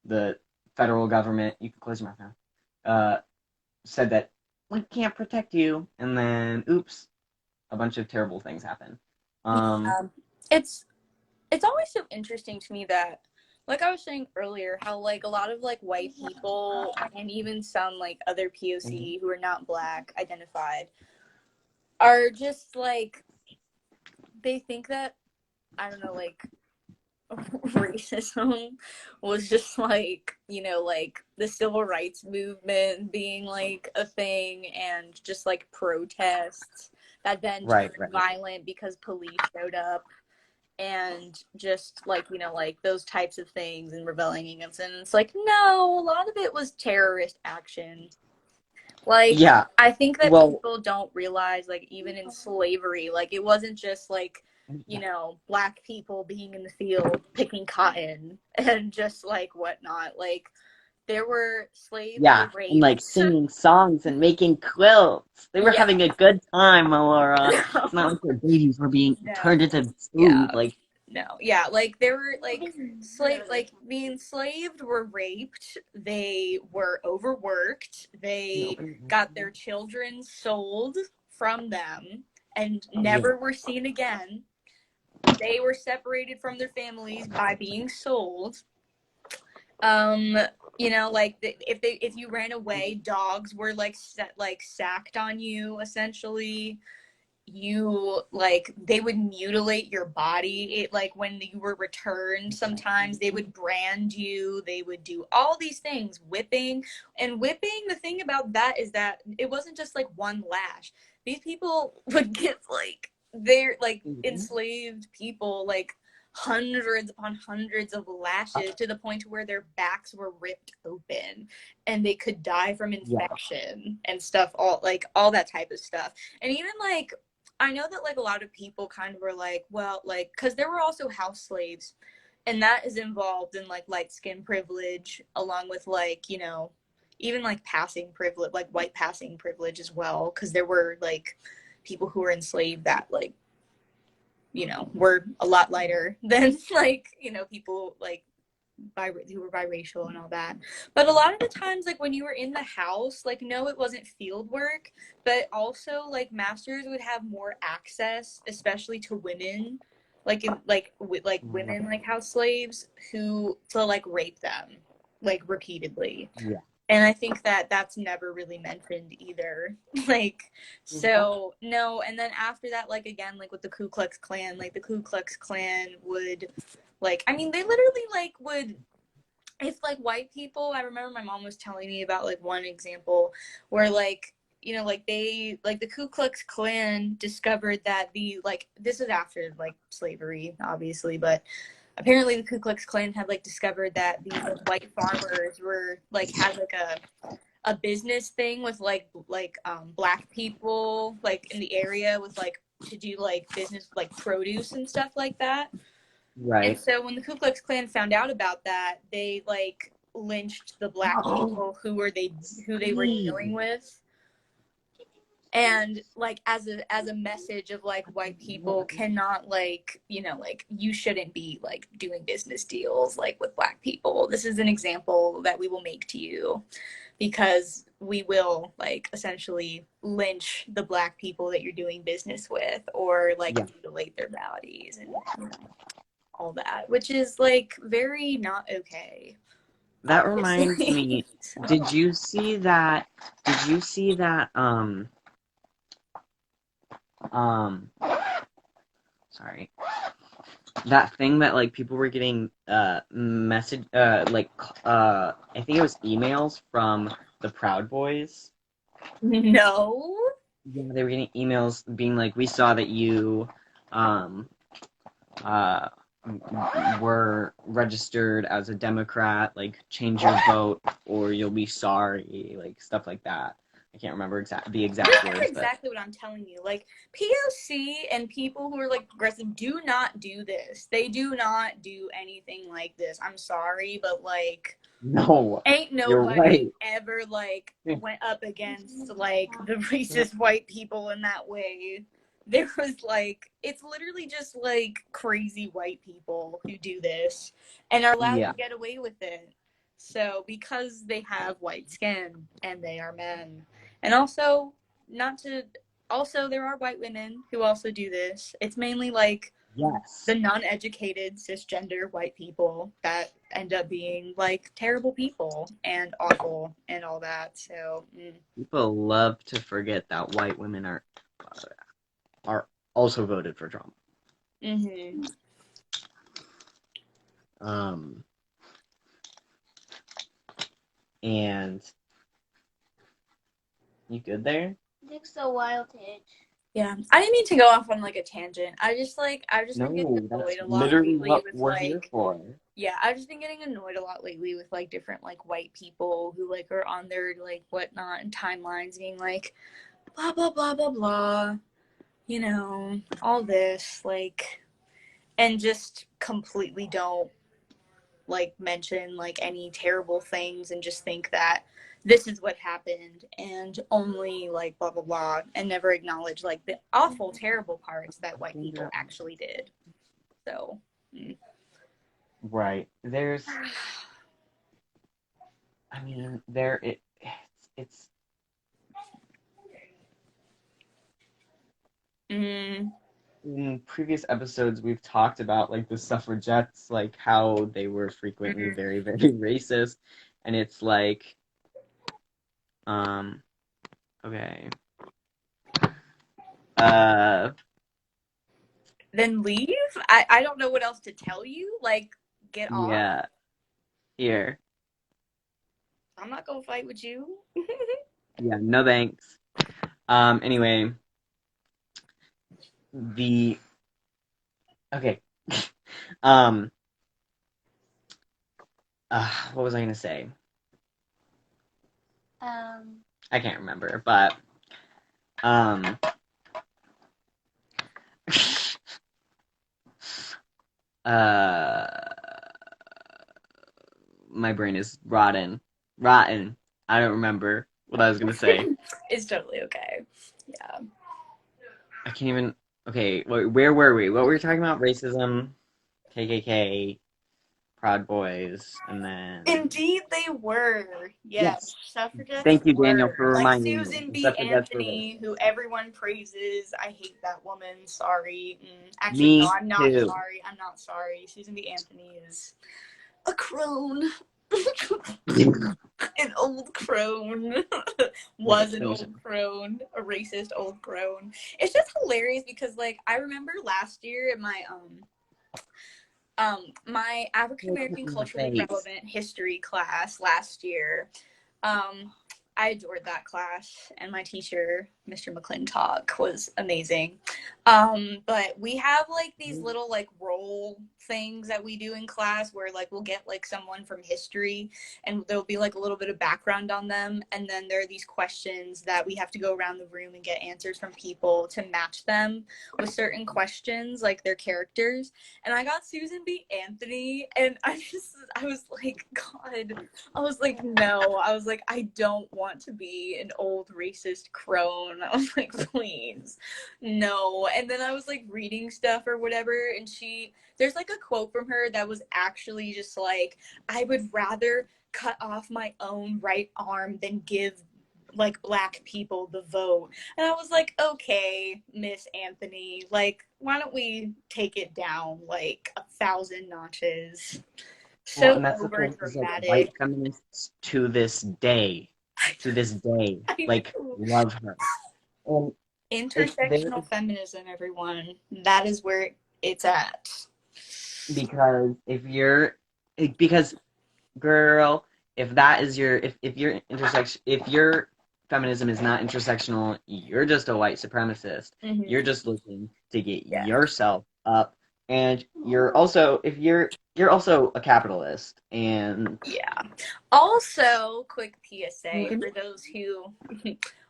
the federal government. You can close your mouth now. Said that we can't protect you, and then oops, a bunch of terrible things happen. Um, Um, it's it's always so interesting to me that like I was saying earlier how like a lot of like white people and even some like other mhm. POC who are not black identified are just like they think that I don't know like racism was just like like the civil rights movement being like a thing and just like protests that then Right, turned right. violent because police showed up and just like like those types of things and rebelling against it. And it's like no, a lot of it was terrorist action. Like Yeah. I think that Well, people don't realize like even in slavery like it wasn't just like black people being in the field picking cotton and just like whatnot. Like there were slaves yeah, were and like raped. singing songs and making quilts. They were Yeah. having a good time, Melora. It's not No. like their babies were being turned No. into food. Yeah. Like, No. Yeah. Like there were like the enslaved were raped. They were overworked. They got their children sold from them and yeah, never were seen again. They were separated from their families by being sold. Um, like if you ran away, dogs were like sacked on you essentially. You like they would mutilate your body. It like when you were returned, sometimes they would brand you. They would do all these things, whipping. The thing about that is that it wasn't just like one lash. These people would get like they're like enslaved people like hundreds upon hundreds of lashes to the point where their backs were ripped open and they could die from yeah, infection and stuff, all that type of stuff. And even like I know that like a lot of people kind of were like, well, like, because there were also house slaves, and that is involved in like light skin privilege, along with like, even like passing privilege, like white passing privilege as well, because there were like people who were enslaved that like, were a lot lighter than like, people like who were biracial and all that. But a lot of the times, like when you were in the house, like no, it wasn't field work, but also like masters would have more access, especially to women, like in like women like house slaves who to like rape them like repeatedly. yeah. And I think that that's never really mentioned either. Like, so no. And then after that, like again, like with the Ku Klux Klan, like the Ku Klux Klan would like I mean they literally like would if like white people I remember my mom was telling me about like one example where like like they like the Ku Klux Klan discovered that the like this is after like slavery obviously, but apparently the Ku Klux Klan had like discovered that these like white farmers were like had like a business thing with like black people like in the area with like to do like business like produce and stuff like that. And Right. so when the Ku Klux Klan found out about that, they like lynched the black Oh, people who they were dealing same. with. And like as a message of like white people cannot like, you know, like you shouldn't be like doing business deals like with black people. This is an example that we will make to you because we will like essentially lynch the black people that you're doing business with or like Yeah, mutilate their bodies and you know, all that, which is like very not okay, that reminds obviously. me. So. Did you see that? Did you see that? Um. Sorry. That thing that like people were getting message like I think it was emails from the Proud Boys. No. Yeah, they were getting emails being like, "We saw that you um uh were registered as a Democrat. Like, change your vote or you'll be sorry." Like stuff like that. I can't remember the This exact is words, but exactly what I'm telling you. Like POC and people who are like progressive do not do this. They do not do anything like this. I'm sorry, but like no, ain't you're nobody right. ever like went up against like the racist white people in that way. There was like it's literally just like crazy white people who do this and are allowed Yeah. to get away with it. So because they have white skin and they are men. And also not to also there are white women who also do this. It's mainly like Yes. the non-educated cisgender white people that end up being like terrible people and awful and all that. So People love to forget that white women are also voted for Trump. mm-hmm. Um, and you good there? Dick's so wild, Tage. Yeah, I didn't mean to go off on like a tangent. I've just been getting No, annoyed that's a lot literally lately what with we're here like for. yeah, I've just been getting annoyed a lot lately with like different like white people who like are on their like whatnot and timelines being like blah blah blah blah blah, you know, all this like and just completely don't like mention like any terrible things and just think that this is what happened and only like blah blah blah and never acknowledge like the awful terrible parts that white people actually did. So Right. I mean, it's mm, in previous episodes we've talked about like the suffragettes, like how they were frequently mm. very, very racist, and it's like, um, okay, uh, Then leave. I don't know what else to tell you, like get off. yeah, here, I'm not gonna fight with you. yeah, no thanks. Anyway, the okay, um, what was I gonna say? Um, I can't remember, but um, uh, my brain is rotten. I don't remember what I was gonna say. It's totally okay. Yeah. I can't even. Okay, where were we? What were we talking about? Racism, KKK, Proud Boys, and then Indeed, they were. Yes, yes. suffragettes Thank you, Daniel, were. for Like reminding me. Susan The B. suffragettes were Anthony, who racist. everyone praises. I hate that woman. Sorry. Actually, no, Me I'm not too. sorry. I'm not sorry. Susan B. Anthony is a crone. An old crone. Okay, Was an finish it. old crone. A racist old crone. It's just hilarious because, like, I remember last year in my African Kick American in the culturally face. relevant history class last year, um, I adored that class, and my teacher, Mr. McClintock, was amazing. But we have like these little like role things that we do in class where like we'll get like someone from history and there'll be like a little bit of background on them, and then there are these questions that we have to go around the room and get answers from people to match them with certain questions, like their characters. And I got Susan B. Anthony, and I was like, God, I was like, no. I was like, I don't want to be an old racist crone. I was like, please, no. And then I was like reading stuff or whatever, and there's like a quote from her that was actually just like, I would rather cut off my own right arm than give like black people the vote. And I was like, okay, Miss Anthony, like, why don't we take it down like 1,000 notches? Well, So and that's the over thing is like white dramatic. feminists to this day, I like know. love her. And if there Intersectional feminism, everyone. That is where it's at. because if you're because girl, if that is your if your intersection if your feminism is not intersectional, you're just a white supremacist. Mm-hmm. You're just looking to get Yeah. yourself up, and you're also a capitalist. And Yeah. Also, quick PSA okay. for those who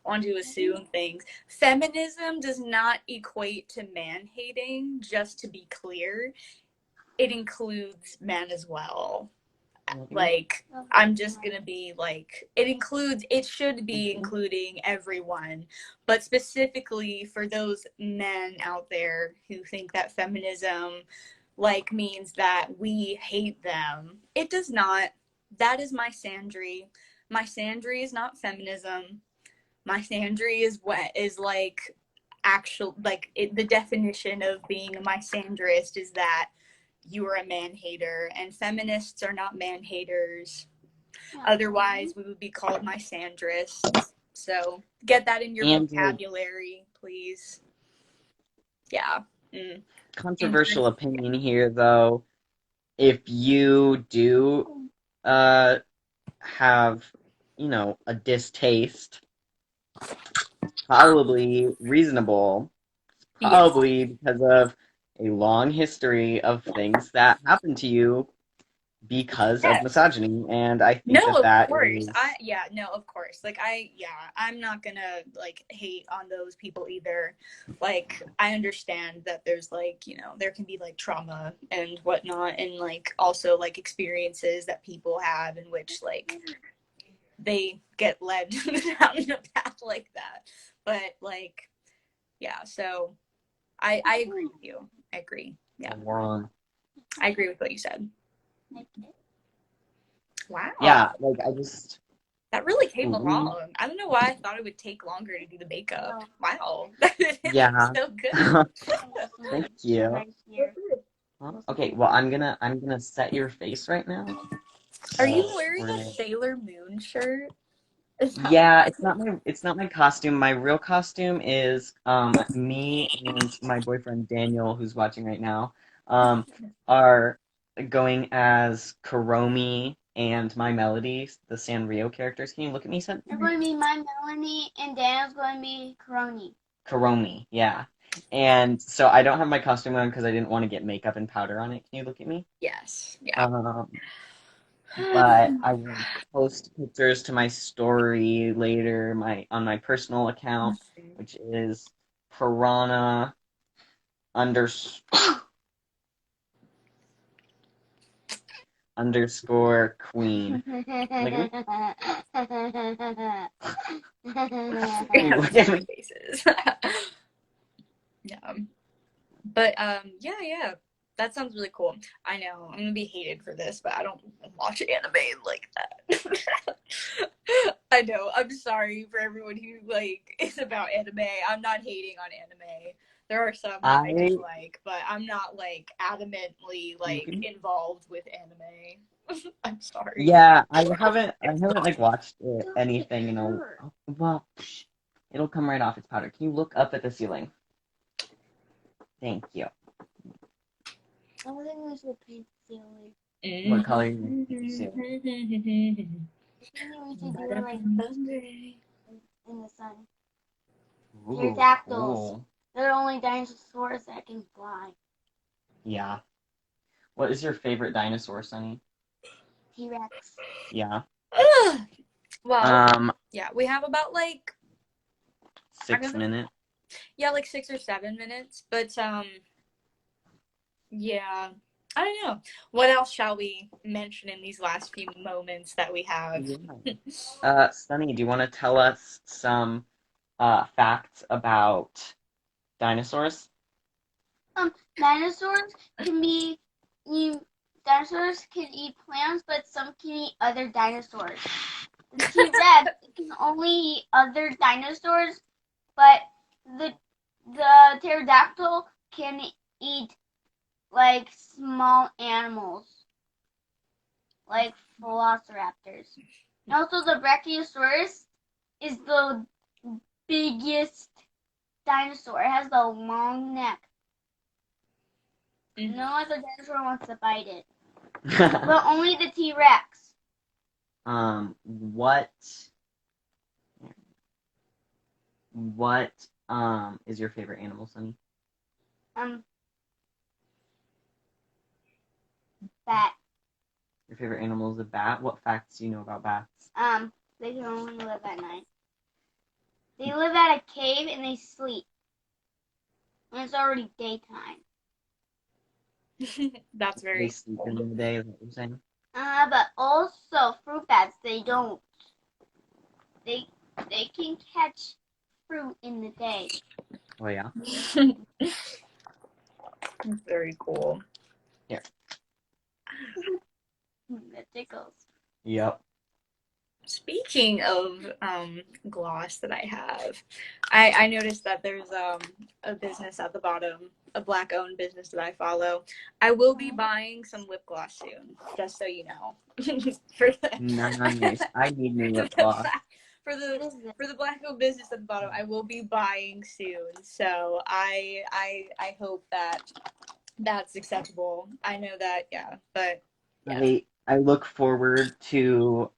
want to assume things. Feminism does not equate to man hating, just to be clear. It includes men as well. Like, I'm just gonna be like, it should be including everyone, but specifically for those men out there who think that feminism like means that we hate them. It does not. That is misandry. Misandry is not feminism. Misandry is what is like actual like the definition of being a misandrist is that you are a man hater, and feminists are not man haters. Otherwise, we would be called misandrists. So get that in your And like vocabulary, please. Yeah. Mm. controversial opinion here though, if you do have, a distaste, probably reasonable, Yeah. probably because of a long history of things that happened to you because of Yes. misogyny, and I think No, that of that course. is No, of course. Like I'm not gonna like hate on those people either. Like I understand that there's like, there can be like trauma and whatnot, and like also like experiences that people have in which like they get led down a path like that. But like, yeah, so I agree with you. I agree. Yeah. wrong. I agree with what you said. Wow. Yeah, like I just That really came we along. I don't know why I thought it would take longer to do the makeup. Wow. yeah. So good. Thank you. Okay, well I'm gonna set your face right now. Are you So wearing we're a gonna Sailor Moon shirt? Is that yeah, it's not my costume. My real costume is me and my boyfriend Daniel, who's watching right now, um are going as Karomi and My Melody, the Sanrio characters. Can you look at me, Sen? You're going to be my Melanie, and Daniel's going to be Coroni. Karomi, yeah. And so I don't have my costume on because I didn't want to get makeup and powder on it. Can you look at me? yes. Yeah. Um, but I will post pictures to my story later, on my personal account, which is piranha underscore queen. Look at We me. have Look at me. faces. Yeah. But yeah. That sounds really cool. I know I'm gonna be hated for this, but I don't watch anime like that. I know. I'm sorry for everyone who like is about anime. I'm not hating on anime. There are some that I do I like, but I'm not like adamantly look like at me. involved with anime. I'm sorry. Yeah, I haven't like watched anything in a well, it'll come right off its powder. Can you look up at the ceiling? Thank you. I think we should paint the ceiling. What color you want the ceiling? Maybe we should do it like in the sun. Ooh, Pterodactyls. cool. They're the only dinosaurs that can fly. Yeah. What is your favorite dinosaur, Sunny? T-Rex. Yeah. Ugh. Well, Um, yeah, we have about like I 6 minutes. yeah, like 6 or 7 minutes, but yeah. I don't know. What else shall we mention in these last few moments that we have? Yeah. Sunny, do you want to tell us some facts about dinosaurs? Dinosaurs can be dinosaurs can eat plants, but some can eat other dinosaurs. The T-Rex can only eat other dinosaurs, but the pterodactyl can eat like small animals, like velociraptors. And also, the Brachiosaurus is the biggest dinosaur. It has the long neck. Mhm. No other dinosaur wants to bite it, but only the T-Rex. What is your favorite animal, Sunny? Bat. Your favorite animal is a bat? What facts do you know about bats? They can only live at night. They live at a cave and they sleep. And it's already daytime. That's They very sleep cool. in the day, is what you're saying? But also fruit bats, they don't. They can catch fruit in the day. Oh yeah. That's very cool. Here. That tickles. Yep. Speaking of gloss that I have, I noticed that there's a business at the bottom, a black owned business that I follow. I will be buying some lip gloss soon, just so you know. for the Nice. I need new lip gloss. for the black owned business at the bottom, I will be buying soon. So I hope that that's acceptable. I know that, yeah, but yeah. I look forward to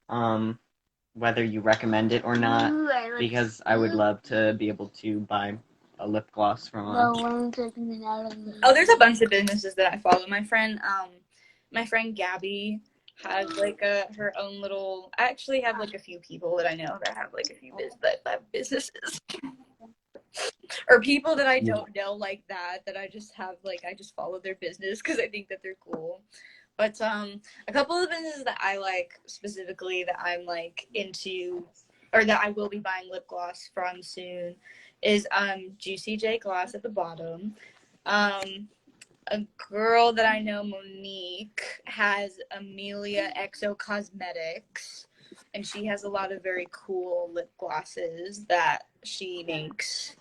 whether you recommend it or not, Ooh, because I would love to be able to buy a lip gloss from a. Oh, there's a bunch of businesses that I follow. My friend Gabby has like her own little. I actually have like a few people that I know that have like a few that have businesses, or people that I don't know like that I just have like I just follow their business because I think that they're cool. But a couple of businesses that I like specifically that I'm like into, or that I will be buying lip gloss from soon, is Juicy J Gloss at the bottom. A girl that I know, Monique, has Amelia Exo Cosmetics, and she has a lot of very cool lip glosses that she makes.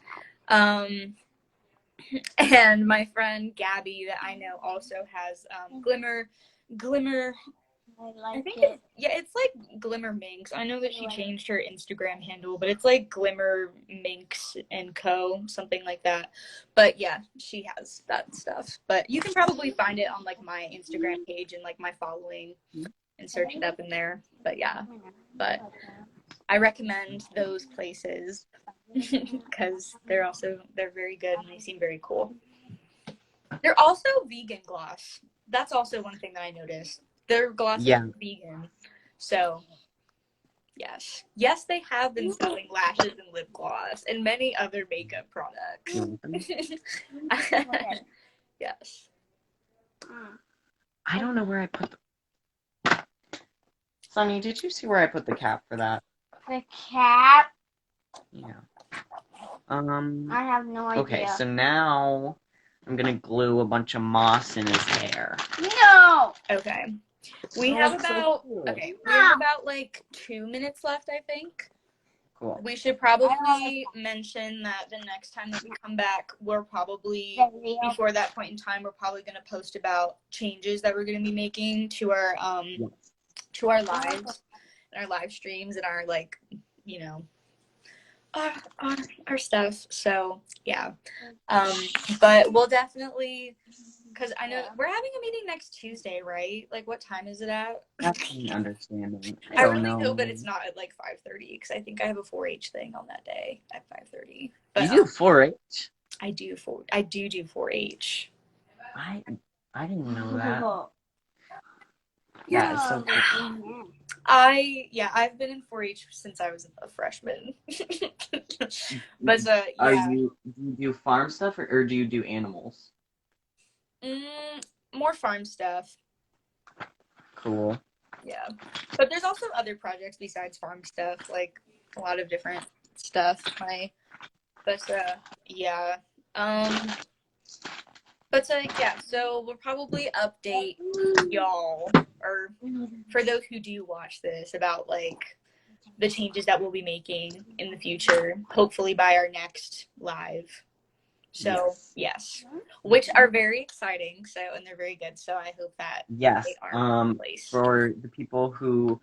And my friend Gabby that I know also has Glimmer. I think it's like Glimmer Minx. I know that she changed her Instagram handle, but it's like Glimmer Minx and Co. something like that. But yeah, she has that stuff. But you can probably find it on like my Instagram page and like my following and search it up in there. But yeah, but I recommend those places because they're very good and they seem very cool. They're also vegan gloss. That's also one thing that I noticed. Their glosses are vegan. So, yes. Yes, they have been selling lashes and lip gloss and many other makeup products. Yes. I don't know where I put the. Sunny, did you see where I put the cap for that? The cap? Yeah. I have no idea. Okay, so now I'm gonna glue a bunch of moss in his hair. No! Okay. We have about like 2 minutes left, I think. Cool. We should probably mention that the next time that we come back, we're probably before that point in time, we're probably going to post about changes that we're going to be making to our lives, and our live streams, and our like, you know, our stuff. So yeah, but we'll definitely because I know we're having a meeting next Tuesday, right? Like, what time is it at? That's my understanding. I I don't really know. hope that it's not at like 5:30 because I think I have a 4-H thing on that day at 5:30. You But do 4-H? I do 4-H. I didn't know that. Yeah, That is so cool. I've been in 4-H since I was a freshman. But Do yeah, you do farm stuff or do you do animals? more farm stuff. Cool. Yeah, but there's also other projects besides farm stuff, like a lot of different stuff. Yeah. Um, yeah. So we'll probably update y'all, or for those who do watch this, about like the changes that we'll be making in the future, hopefully by our next live. So yes, which are very exciting. So, and they're very good. So I hope that Yes. they are in place. For the people who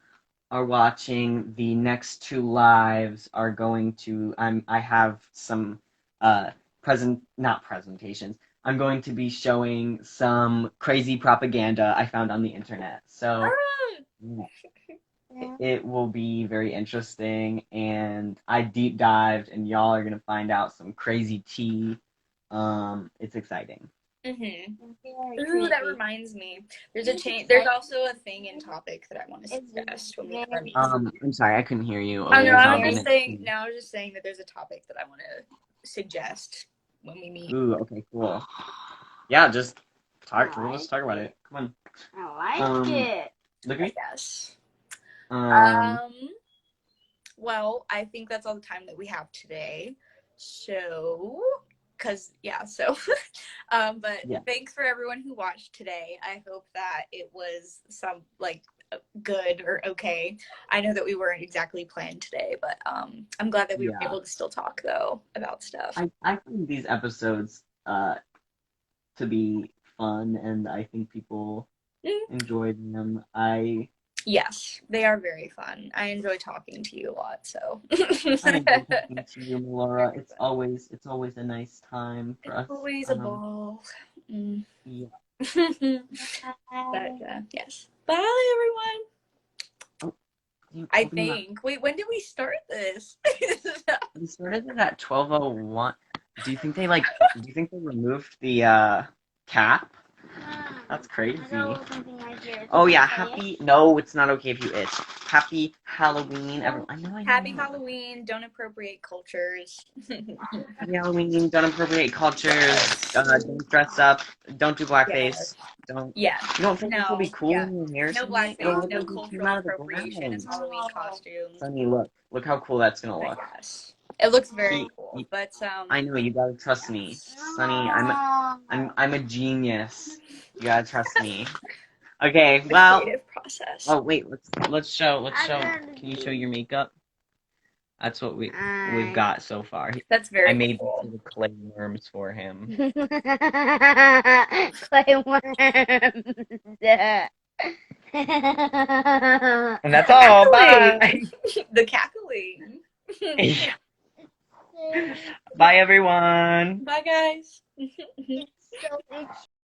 are watching, the next 2 lives are going to I have some not presentations. I'm going to be showing some crazy propaganda I found on the internet. So it will be very interesting, and I deep dived, and y'all are gonna find out some crazy tea. It's exciting. Ooh, that reminds me. There's a change. There's also a thing in topic that I want to suggest when we have our meeting. I'm sorry, I couldn't hear you. Oh no, I was just saying. No, I was just saying that there's a topic that I want to suggest when we meet. Ooh, okay, cool. Yeah, just talk. We'll just talk about it. Come on. I like it. Look at me. Yes. Um, Well, I think that's all the time that we have today. So, but Yeah. thanks for everyone who watched today. I hope that it was some like good or okay. I know that we weren't exactly planned today, but I'm glad that we were able to still talk though about stuff. I find these episodes to be fun, and I think people enjoyed them. Yes, they are very fun. I enjoy talking to you a lot, so. I enjoy talking to you, Melora. It's always a nice time for us. Always a ball. Yeah. But yes. Bye, everyone. I think. Wait, when did we start this? We started it at 12:01. Do you think they removed the cap? That's crazy. Oh yeah, no, it's not okay if you itch. Happy Halloween, everyone. I know. Happy Halloween. Don't appropriate cultures. Happy Halloween. Don't appropriate cultures. Don't dress up. Don't do blackface. Don't. Yeah. You don't think this will be cool when your hair's no blackface? blackface, no cultural appropriation as Halloween costumes. Sunny, look how cool that's gonna look. Yes. It looks very cool, but I know, you gotta trust me, Sunny. I'm a genius. You gotta trust me. Okay, well. Creative process. Oh wait, let's show. Can you show your makeup? That's what we've got so far. That's very. I made these little clay worms for him. Clay worms. And that's all. Bye. The cackling. Bye, everyone. Bye, guys. So